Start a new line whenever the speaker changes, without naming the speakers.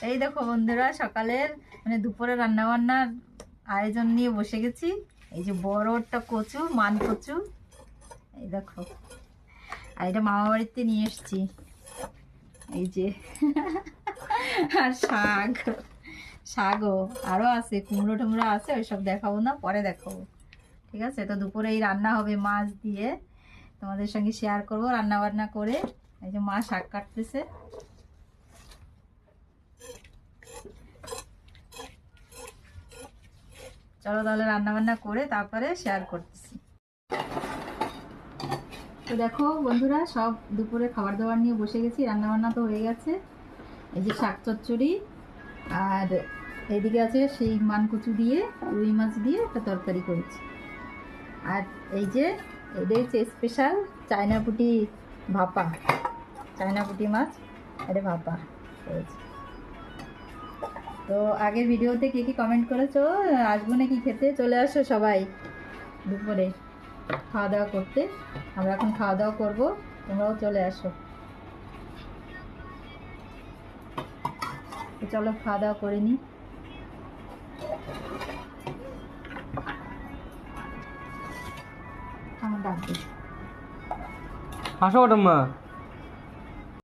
এই দেখো বন্ধুরা, সকালের মানে দুপুরে রান্না বান্নার আয়োজন নিয়ে বসে গেছি। এই যে বড় একটা কচু, মান কচু, এই দেখো। আর এটা মামা বাড়িতে নিয়ে এসছি, এই যে। আর শাকও আরো আছে, কুমড়ো টুমড়ো আছে, ওইসব দেখাবো না, পরে দেখাবো। ঠিক আছে, তো দুপুরে এই রান্না হবে মাছ দিয়ে, তোমাদের সঙ্গে শেয়ার করবো রান্না বান্না করে। এই যে মা শাক কাটতেছে। চলো তাহলে রান্না বান্না করে তারপরে শেয়ার করতেছি। তো দেখো বন্ধুরা, সব দুপুরে খাবার দাবার নিয়ে বসে গেছি, রান্না বান্না তো হয়ে গেছে। এই যে শাক চচ্চড়ি, আর এইদিকে আছে সেই মানকচু দিয়ে রুই মাছ দিয়ে একটা তরকারি করেছি। আর এই যে এটা হচ্ছে স্পেশাল চায়না পুঁটি ভাপা, চায়না পুঁটি মাছ এটা ভাপা করেছি। তো আগের ভিডিওতে কে কি কমেন্ট করেছো আসবো নাকি খেতে, চলে আসো সবাই দুপুরে খাওয়া দাওয়া করতে। আমরা এখন খাওয়া দাওয়া করবো, তোমরাও চলে আসো। চলো খাওয়া দাওয়া করে নি। আমার ডাকবে
আসো ঠাম্মা।